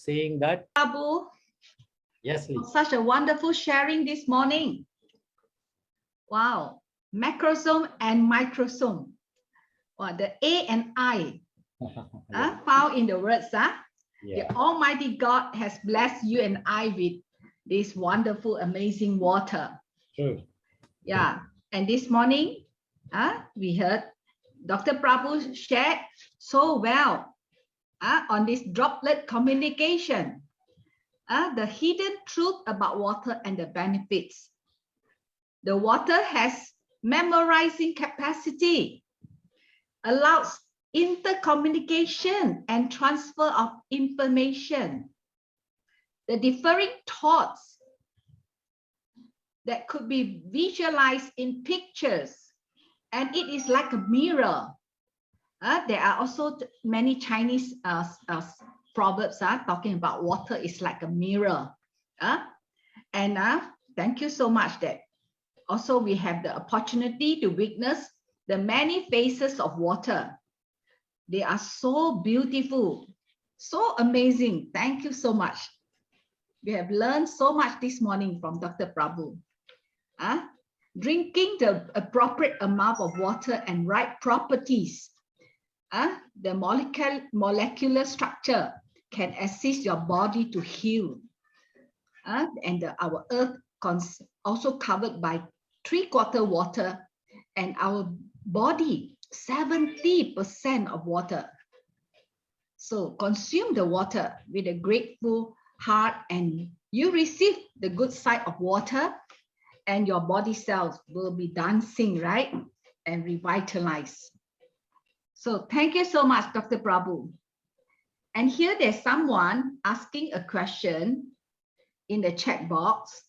saying that. Prabhu, Yes, please. such a wonderful sharing this morning. Wow, macrosome and microsome. Wow, the A and I found in the words. Yeah. The Almighty God has blessed you and I with this wonderful, amazing water. True. Yeah, and this morning, we heard Dr. Prabhu shared so well on this droplet communication, the hidden truth about water and the benefits. The water has memorizing capacity, allows intercommunication and transfer of information. The differing thoughts that could be visualized in pictures, and it is like a mirror. There are also many Chinese proverbs talking about water is like a mirror. And thank you so much that also we have the opportunity to witness the many faces of water. They are so beautiful, so amazing. Thank you so much. We have learned so much this morning from Dr. Prabhu. Drinking the appropriate amount of water and right properties. The molecular structure can assist your body to heal. And our earth also covered by 3/4 water, and our body 70% of water. So consume the water with a grateful heart, and you receive the good side of water, and your body cells will be dancing, right? And revitalized. So thank you so much, Dr. Prabhu. And here there's someone asking a question in the chat box.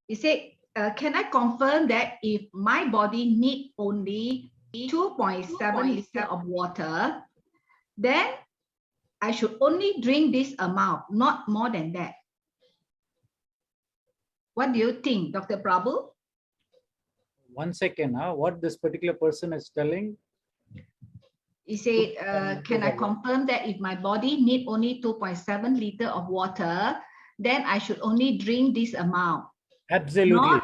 He said, can I confirm that if my body needs only 2.7 liters of water, then I should only drink this amount, not more than that? What do you think, Dr. Prabhu? 1 second. What this particular person is telling? He said, can I confirm that if my body needs only 2.7 liters of water, then I should only drink this amount? Absolutely.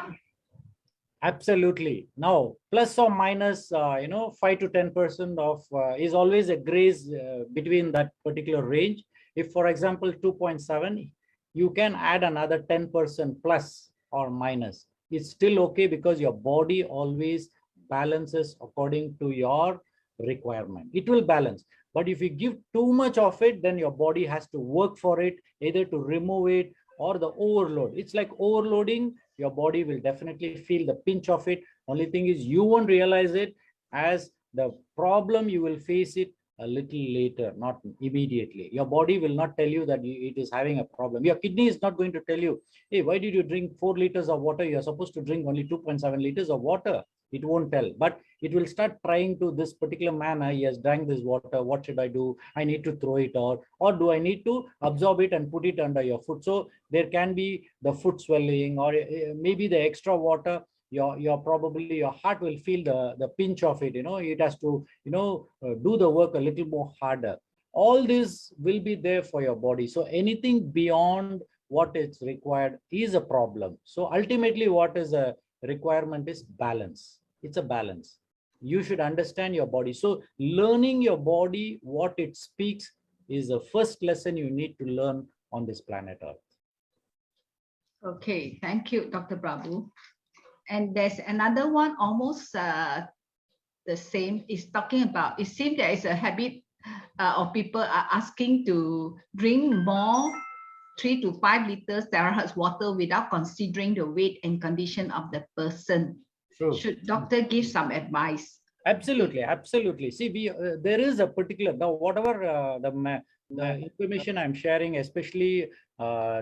Absolutely. Now, plus or minus, 5 to 10% of is always a grace between that particular range. If, for example, 2.7, you can add another 10% plus or minus. It's still okay because your body always balances according to your requirement. It will balance. But if you give too much of it, then your body has to work for it, either to remove it or the overload. It's like overloading. Your body will definitely feel the pinch of it. Only thing is you won't realize it as the problem. You will face it a little later, not immediately. Your body will not tell you that it is having a problem. Your kidney is not going to tell you, hey, why did you drink 4 liters of water? You're supposed to drink only 2.7 liters of water. It won't tell, but it will start trying to this particular manner. He has drank this water. What should I do? I need to throw it out, or do I need to absorb it and put it under your foot? So there can be the foot swelling, or maybe the extra water. Your probably your heart will feel the pinch of it. It has to do the work a little more harder. All this will be there for your body. So anything beyond what is required is a problem. So ultimately, what is a requirement is balance. It's a balance. You should understand your body. So learning your body, what it speaks, is the first lesson you need to learn on this planet Earth. Okay, thank you, Dr. Prabhu. And there's another one almost the same. Is talking about, it seems there is a habit of people are asking to drink more 3 to 5 liters Terra Has water without considering the weight and condition of the person. True. Should doctor give some advice? Absolutely, absolutely. See, there is a particular, whatever the information I'm sharing, especially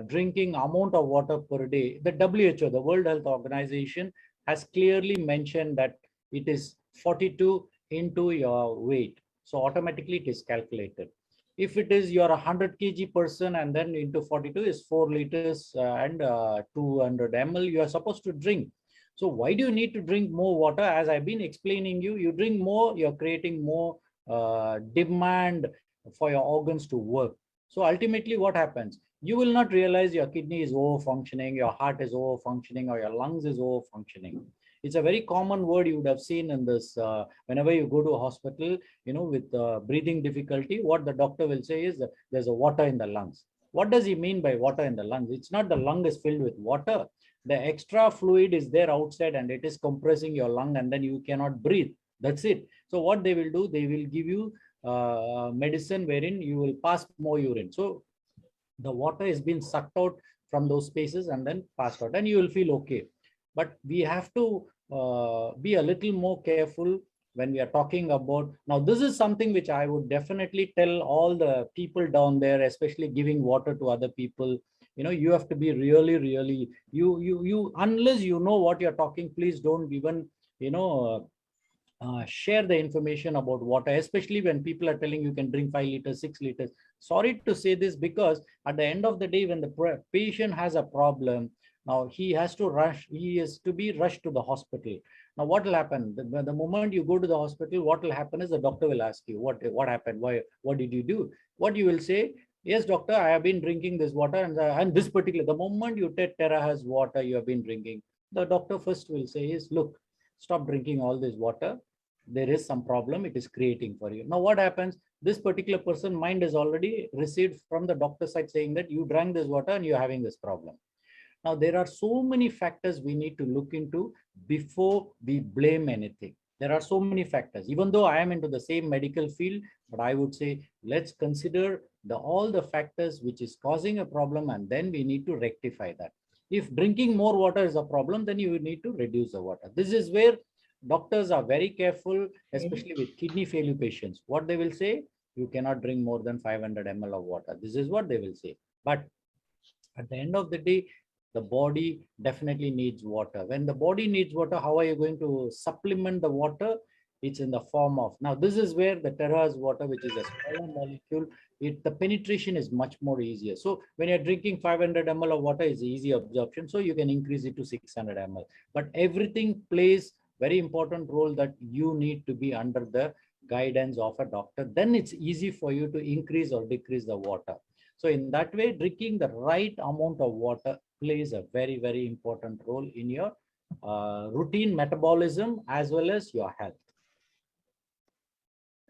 drinking amount of water per day, the WHO, the World Health Organization, has clearly mentioned that it is 42 into your weight. So automatically it is calculated. If it is you're a 100 kg person and then into 42 is 4 liters and 200 ml you are supposed to drink. So why do you need to drink more water? As I've been explaining you drink more, you're creating more demand for your organs to work. So ultimately what happens? You will not realize your kidney is over-functioning, your heart is over-functioning, or your lungs is over-functioning. It's a very common word you would have seen in this, whenever you go to a hospital, with breathing difficulty, what the doctor will say is that there's a water in the lungs. What does he mean by water in the lungs? It's not the lung is filled with water. The extra fluid is there outside and it is compressing your lung and then you cannot breathe. That's it. So what they will do, they will give you medicine wherein you will pass more urine. So the water is being sucked out from those spaces and then passed out and you will feel okay. But we have to be a little more careful when we are talking about. Now, this is something which I would definitely tell all the people down there, especially giving water to other people. You have to be really, unless you know what you're talking, please don't even, share the information about water, especially when people are telling you can drink 5 liters, 6 liters. Sorry to say this, because at the end of the day, when the patient has a problem, now he is to be rushed to the hospital. Now what will happen? The moment you go to the hospital, what will happen is the doctor will ask you, what happened? What did you do? What you will say, yes, doctor, I have been drinking this water, and this particular, the moment you take Terra Has water you have been drinking, the doctor first will say is, look, stop drinking all this water. There is some problem it is creating for you. Now what happens? This particular person mind is already received from the doctor side saying that you drank this water and you're having this problem. Now there are so many factors we need to look into before we blame anything. There are so many factors. Even though I am into the same medical field, but I would say let's consider all the factors which is causing a problem, and then we need to rectify that. If drinking more water is a problem, then you need to reduce the water. This is where doctors are very careful, especially with kidney failure patients. What they will say, you cannot drink more than 500 ml of water. This is what they will say. But at the end of the day, the body definitely needs water. When the body needs water, how are you going to supplement the water? It's in the form of, now this is where the Terra Has water, which is a smaller molecule, the penetration is much more easier. So when you're drinking 500 ml of water, is easy absorption. So you can increase it to 600 ml. But everything plays very important role that you need to be under the guidance of a doctor. Then it's easy for you to increase or decrease the water. So in that way, drinking the right amount of water plays a very important role in your routine metabolism as well as your health.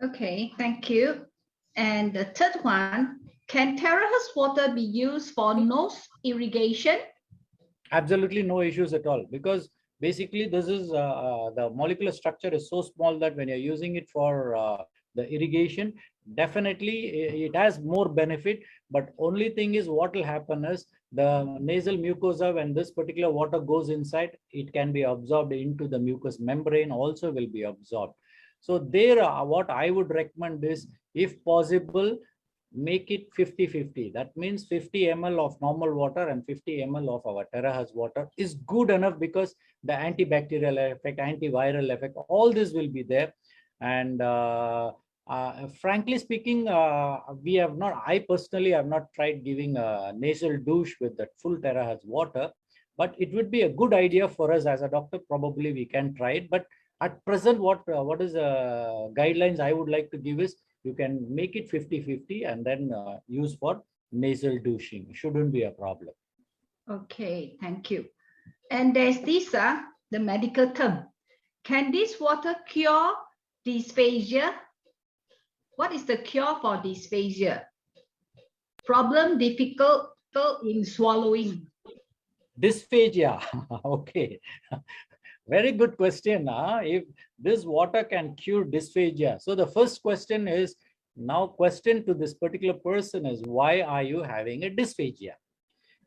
Okay, thank you. And the third one, can Terra Has water be used for nose irrigation? Absolutely no issues at all, because basically this is the molecular structure is so small that when you're using it for the irrigation, definitely it has more benefit. But only thing is, what will happen is the nasal mucosa, when this particular water goes inside, it can be absorbed into the mucous membrane, also will be absorbed. So there, what I would recommend is, if possible, make it 50-50. That means 50 ml of normal water and 50 ml of our Terra Has water is good enough, because the antibacterial effect, antiviral effect, all this will be there. And frankly speaking, I personally have not tried giving a nasal douche with that full Terra Has water, but it would be a good idea for us as a doctor. Probably we can try it. But at present, what is the guidelines I would like to give is, you can make it 50-50 and then use for nasal douching. Shouldn't be a problem. Okay, thank you. And there's this, the medical term. Can this water cure dysphagia? What is the cure for dysphagia? Problem difficult in swallowing. Dysphagia. Okay. Very good question. If this water can cure dysphagia. So the first question is, now question to this particular person is, why are you having a dysphagia?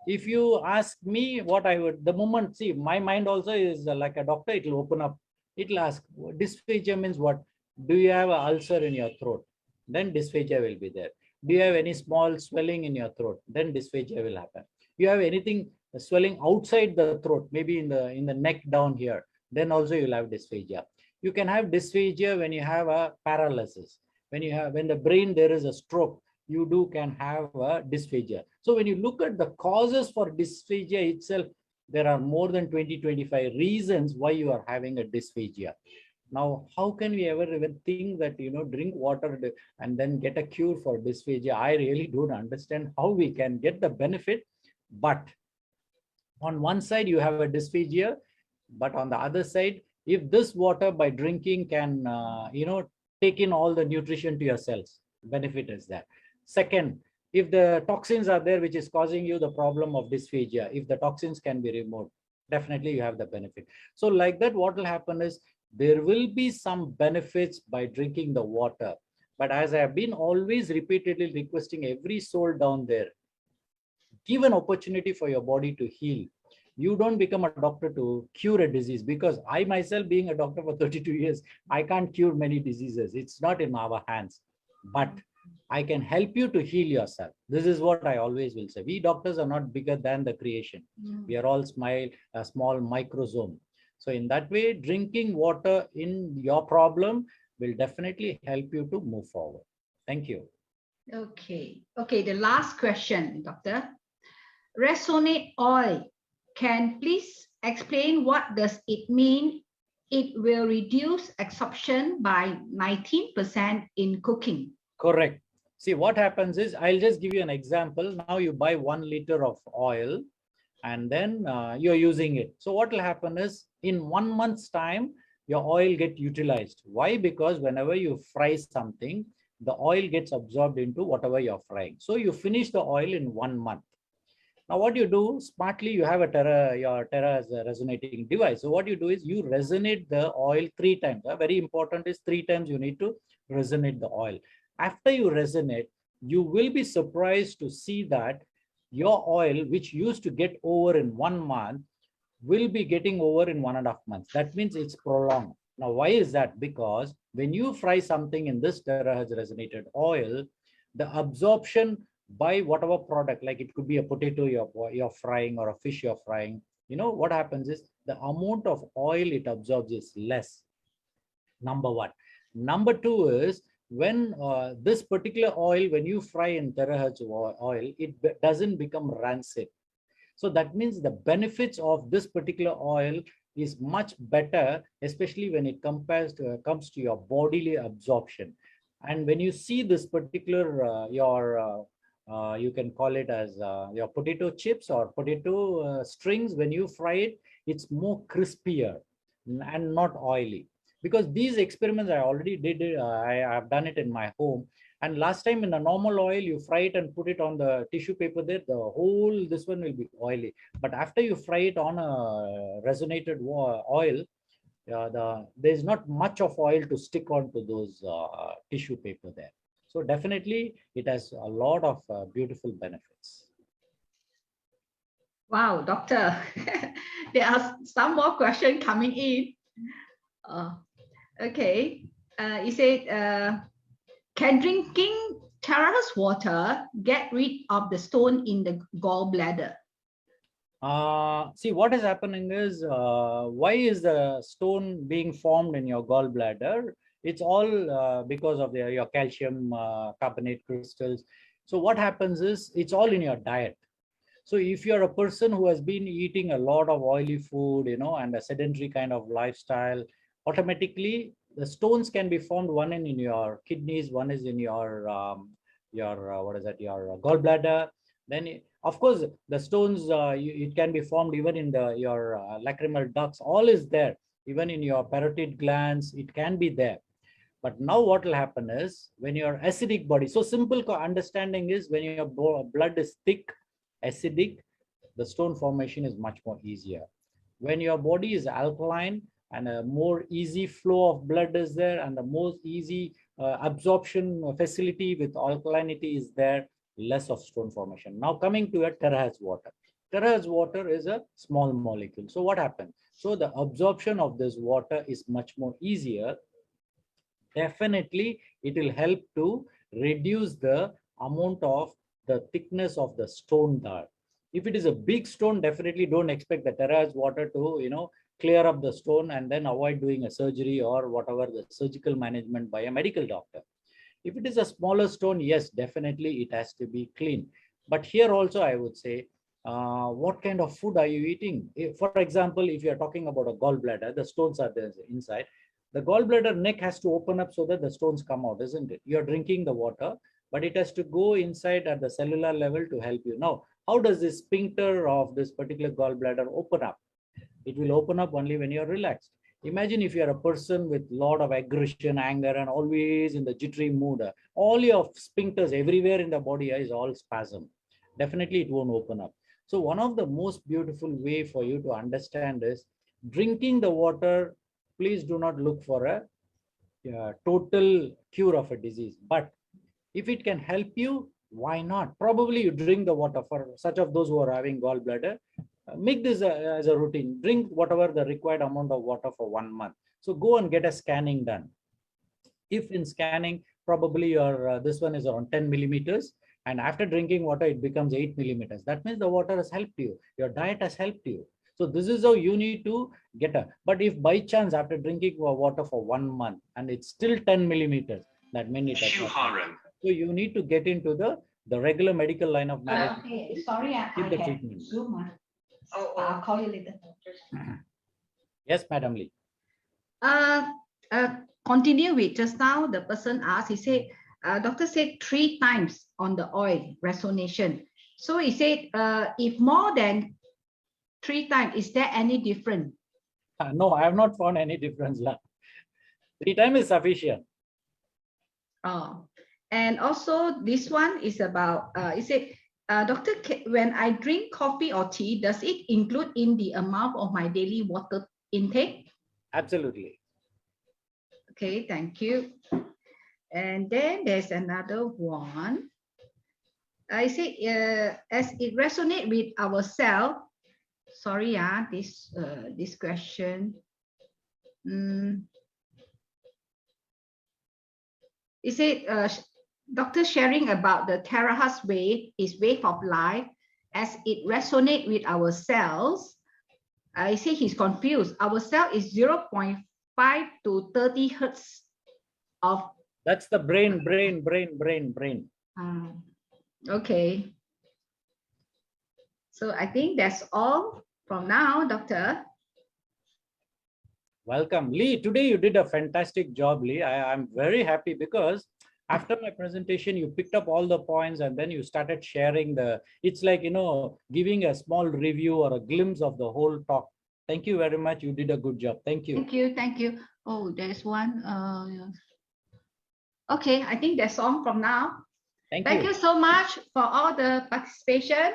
If you ask me, what I would, the moment, see, my mind also is like a doctor, it will open up. It will ask, dysphagia means what? Do you have an ulcer in your throat? Then dysphagia will be there. Do you have any small swelling in your throat? Then dysphagia will happen. You have anything swelling outside the throat, maybe in the neck down here, then also you'll have dysphagia. You can have dysphagia when you have a paralysis. When the brain there is a stroke, you can have a dysphagia. So when you look at the causes for dysphagia itself, there are more than 20-25 reasons why you are having a dysphagia. Now, how can we ever even think that, drink water and then get a cure for dysphagia? I really don't understand how we can get the benefit. But on one side, you have a dysphagia, but on the other side, if this water by drinking can, take in all the nutrition to your cells, benefit is that. Second, if the toxins are there, which is causing you the problem of dysphagia, if the toxins can be removed, definitely you have the benefit. So like that, what will happen is there will be some benefits by drinking the water. But as I have been always repeatedly requesting every soul down there, give an opportunity for your body to heal. You don't become a doctor to cure a disease, because I myself, being a doctor for 32 years, I can't cure many diseases. It's not in our hands, but I can help you to heal yourself. This is what I always will say. We doctors are not bigger than the creation. We are all a small microsome. So in that way, drinking water in your problem will definitely help you to move forward. Thank you. Okay. Okay, the last question, doctor. Resonate oil. Can please explain what does it mean? It will reduce absorption by 19% in cooking. Correct. See, what happens is, I'll just give you an example. Now you buy 1 liter of oil and then you're using it. So what will happen is, in 1 month's time, your oil get utilized. Why? Because whenever you fry something, the oil gets absorbed into whatever you're frying. So you finish the oil in 1 month. Now what you do smartly, you have your Terra as a resonating device. So what you do is you resonate the oil 3 times. Very important is 3 times you need to resonate the oil. After you resonate, you will be surprised to see that your oil, which used to get over in 1 month, will be getting over in 1.5 months. That means it's prolonged. Now, why is that? Because when you fry something in this Terra Has resonated oil, the absorption by whatever product, like it could be a potato you're frying or a fish you're frying, what happens is the amount of oil it absorbs is less. Number one. Number two is, when this particular oil, when you fry in Terra Has oil, it doesn't become rancid. So that means the benefits of this particular oil is much better, especially when it comes to your bodily absorption. And when you see this particular you can call it as your potato chips or potato strings, when you fry it, it's more crispier and not oily. Because these experiments I already did, I have done it in my home. And last time in a normal oil, you fry it and put it on the tissue paper there, this one will be oily. But after you fry it on a resonated oil, there's not much of oil to stick onto those tissue paper there. So definitely it has a lot of beautiful benefits. Wow, doctor, there are some more questions coming in. Okay, you said, can drinking Terra Has water get rid of the stone in the gallbladder? See, what is happening is, why is the stone being formed in your gallbladder? It's all because of your calcium carbonate crystals. So what happens is, it's all in your diet. So if you're a person who has been eating a lot of oily food, and a sedentary kind of lifestyle, automatically the stones can be formed. One in your kidneys, one is in your gallbladder. Then of course the stones, it can be formed even in your lacrimal ducts. All is there. Even in your parotid glands, it can be there. But now what will happen is, when your acidic body, so simple understanding is, when your blood is thick, acidic, the stone formation is much more easier. When your body is alkaline and a more easy flow of blood is there, and the most easy absorption facility with alkalinity is there, less of stone formation. Now coming to a Terra Has water. Terra Has water is a small molecule. So what happens? So the absorption of this water is much more easier. Definitely it will help to reduce the amount of the thickness of the stone there. If it is a big stone, definitely don't expect the Terra Has water to clear up the stone and then avoid doing a surgery or whatever the surgical management by a medical doctor. If it is a smaller stone, yes, definitely it has to be clean. But here also I would say, what kind of food are you eating? For example, if you're talking about a gallbladder, the stones are there inside. The gallbladder neck has to open up so that the stones come out, isn't it? You're drinking the water, but it has to go inside at the cellular level to help you. Now, how does this sphincter of this particular gallbladder open up? It will open up only when you're relaxed. Imagine if you're a person with a lot of aggression, anger, and always in the jittery mood. All your sphincters everywhere in the body is all spasm. Definitely it won't open up. So one of the most beautiful way for you to understand is drinking the water. Please do not look for a total cure of a disease. But if it can help you, why not? Probably you drink the water. For such of those who are having gallbladder, make this as a routine. Drink whatever the required amount of water for 1 month. So go and get a scanning done. If in scanning, probably your this one is around 10 millimeters, and after drinking water, it becomes 8 millimeters. That means the water has helped you. Your diet has helped you. So this is how you need to get a. But if by chance after drinking water for 1 month and it's still 10 millimeters, that means it has not. So you need to get into the regular medical line of management. Okay, sorry, I Keep the have treatment. Zoom. I'll call you later. Yes, Madam Lee. Continue with just now, the person asked, he said, doctor said 3 times on the oil resonation. So he said, if more than 3 times, is there any difference? No, I have not found any difference. 3 times is sufficient. Oh, and also this one is about, he said, doctor, when I drink coffee or tea, does it include in the amount of my daily water intake? Absolutely. Okay, thank you. And then there's another one. I say, as it resonates with our cell. Sorry, this question. He said, doctor sharing about the Terra Has wave is wave of life as it resonates with our cells. I say he's confused. Our cell is 0.5 to 30 hertz of. That's the brain. Okay. So I think that's all from now, doctor. Welcome, Lee. Today you did a fantastic job, Lee. I'm very happy because after my presentation, you picked up all the points and then you started sharing it's like, giving a small review or a glimpse of the whole talk. Thank you very much. You did a good job. Thank you. Thank you. Oh, there's one. Okay, I think that's all from now. Thank you so much for all the participation.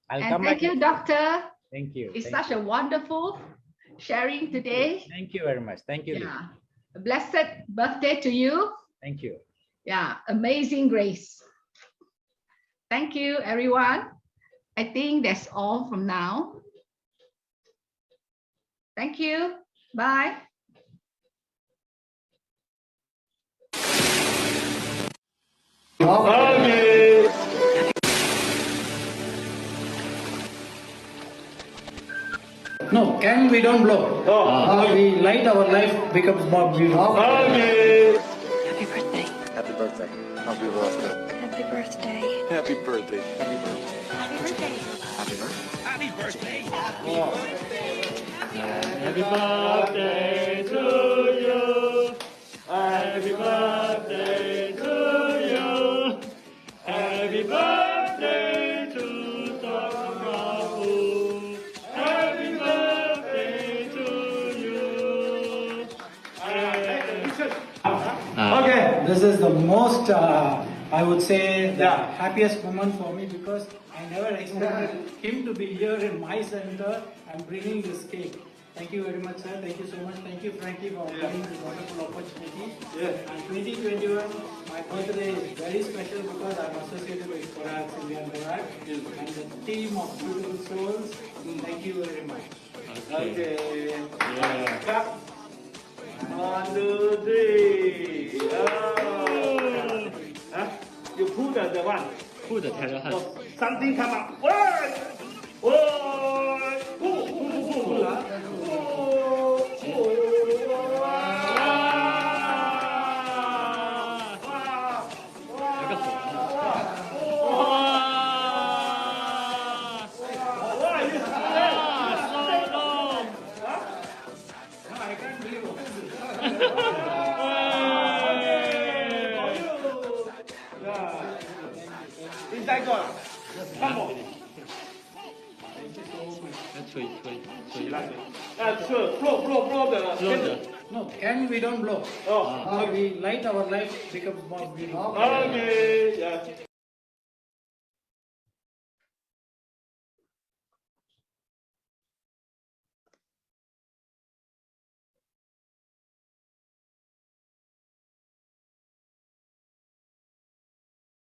Thank you, doctor. Thank you. It's such a wonderful sharing today. Thank you very much. Thank you. Yeah. A blessed birthday to you. Thank you. Yeah, amazing grace. Thank you, everyone. I think that's all from now. Thank you. Bye. Okay. No, candle we don't blow. Oh. We light, our life becomes more beautiful. Okay. Happy birthday. Happy birthday. Happy birthday. Happy birthday. Happy birthday. Happy birthday. Happy birthday. Happy birthday. Happy birthday. Happy birthday to you. Happy birthday to you. Happy birthday to prabhu. Happy birthday to you. Okay. This is the most, I would say, the happiest moment for me because I never expected him to be here in my center and bringing this cake. Thank you very much, sir. Thank you so much. Thank you, Frankie, for giving this wonderful opportunity. And 2021, my birthday is very special because I'm associated with Korak, Indian Korak, and the team of beautiful souls. Thank you very much. Okay. Clap. 1, 2, 3. Oh. Huh? You pull the one. Pull the Terra Has. Something come up. Whoa! Whoa! Pull. I can't believe it. 待过了，come on，起来，blow 的， No, and we don't blow. 哦 We light our life become more beautiful.，OK，